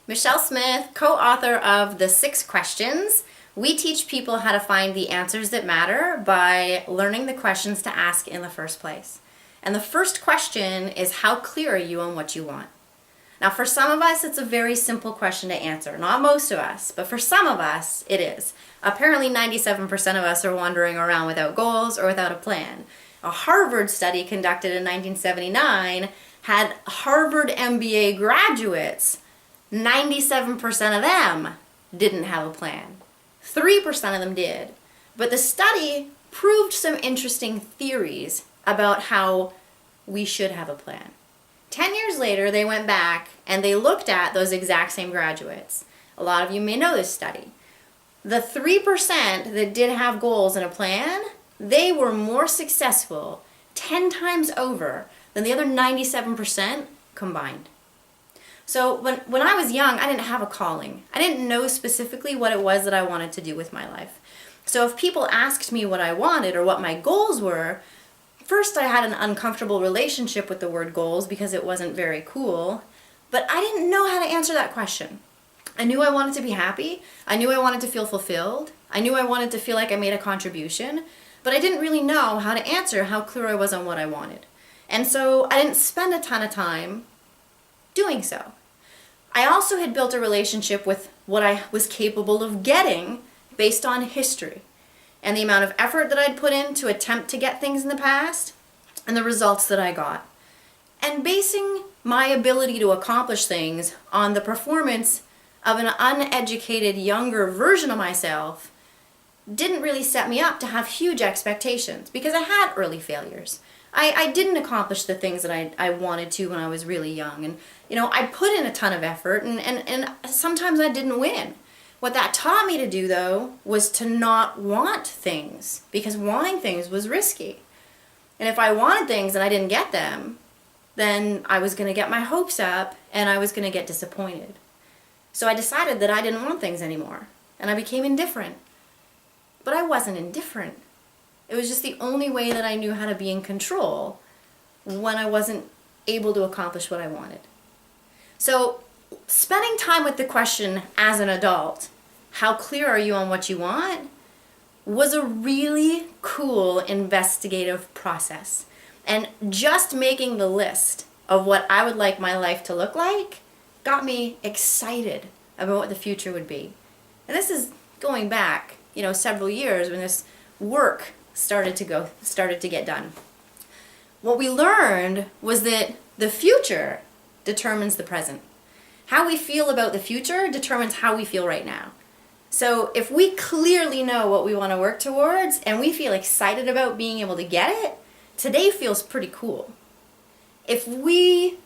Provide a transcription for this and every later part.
Michelle Smith, co-author of The 6 Questions. We teach people how to find the answers that matter by learning the questions to ask in the first place. And the first question is, how clear are you on what you want? Now, for some of us, it's a very simple question to answer. Not most of us, but for some of us, it is. Apparently, 97% of us are wandering around without goals or without a plan. A Harvard study conducted in 1979 had Harvard MBA graduates. 97% of them didn't have a plan. 3% of them did. But the study proved some interesting theories about how we should have a plan. 10 years later, they went back and they looked at those exact same graduates. A lot of you may know this study. The 3% that did have goals and a plan, they were more successful 10 times over than the other 97% combined. So when I was young, I didn't have a calling. I didn't know specifically what it was that I wanted to do with my life. So if people asked me what I wanted or what my goals were, first I had an uncomfortable relationship with the word goals because it wasn't very cool, but I didn't know how to answer that question. I knew I wanted to be happy. I knew I wanted to feel fulfilled. I knew I wanted to feel like I made a contribution, but I didn't really know how to answer how clear I was on what I wanted. And so I didn't spend a ton of time doing so. I also had built a relationship with what I was capable of getting based on history and the amount of effort that I'd put in to attempt to get things in the past and the results that I got. And basing my ability to accomplish things on the performance of an uneducated younger version of myself didn't really set me up to have huge expectations because I had early failures. I didn't accomplish the things that I wanted to when I was really young. And, I put in a ton of effort and sometimes I didn't win. What that taught me to do, though, was to not want things because wanting things was risky. And if I wanted things and I didn't get them, then I was going to get my hopes up and I was going to get disappointed. So I decided that I didn't want things anymore and I became indifferent. But I wasn't indifferent. It was just the only way that I knew how to be in control when I wasn't able to accomplish what I wanted. So spending time with the question as an adult, how clear are you on what you want, was a really cool investigative process. And just making the list of what I would like my life to look like got me excited about what the future would be. And this is going back, several years when this work started to get done. What we learned was that the future determines the present. How we feel about the future determines how we feel right now. So if we clearly know what we want to work towards and we feel excited about being able to get it, today feels pretty cool. If we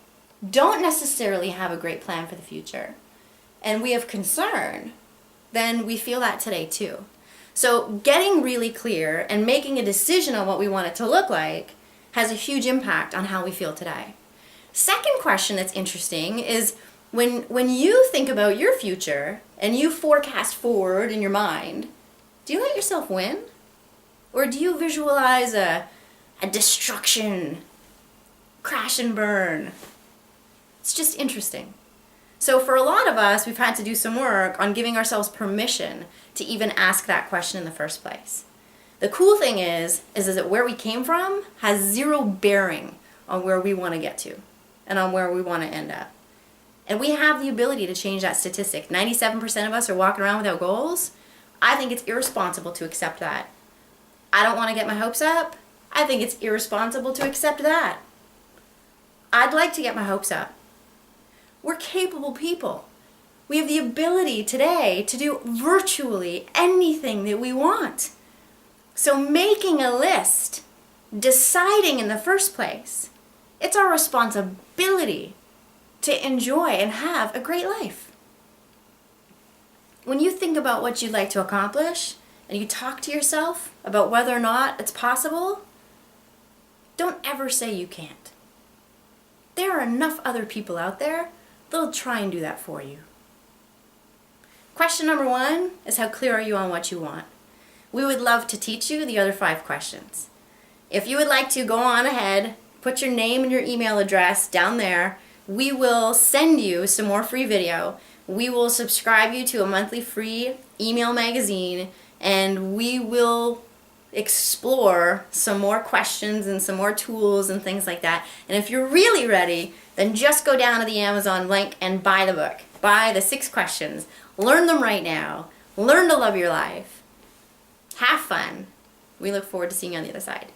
don't necessarily have a great plan for the future and we have concern, then we feel that today too. So getting really clear and making a decision on what we want it to look like has a huge impact on how we feel today. Second question that's interesting is when you think about your future and you forecast forward in your mind, do you let yourself win? Or do you visualize a destruction, crash and burn? It's just interesting. So for a lot of us, we've had to do some work on giving ourselves permission to even ask that question in the first place. The cool thing is that where we came from has zero bearing on where we want to get to and on where we want to end up. And we have the ability to change that statistic. 97% of us are walking around without goals. I think it's irresponsible to accept that. I don't want to get my hopes up. I think it's irresponsible to accept that. I'd like to get my hopes up. We're capable people. We have the ability today to do virtually anything that we want. So making a list, deciding in the first place, it's our responsibility to enjoy and have a great life. When you think about what you'd like to accomplish and you talk to yourself about whether or not it's possible, don't ever say you can't. There are enough other people out there that'll try and do that for you. Question number 1 is, how clear are you on what you want? We would love to teach you the other 5 questions. If you would like to, go on ahead, put your name and your email address down there. We will send you some more free video we will subscribe you to a monthly free email magazine, and we will explore some more questions and some more tools and things like that. And if you're really ready, then just go down to the Amazon link and buy the book. Buy the 6 questions. Learn them right now. Learn to love your life. Have fun. We look forward to seeing you on the other side.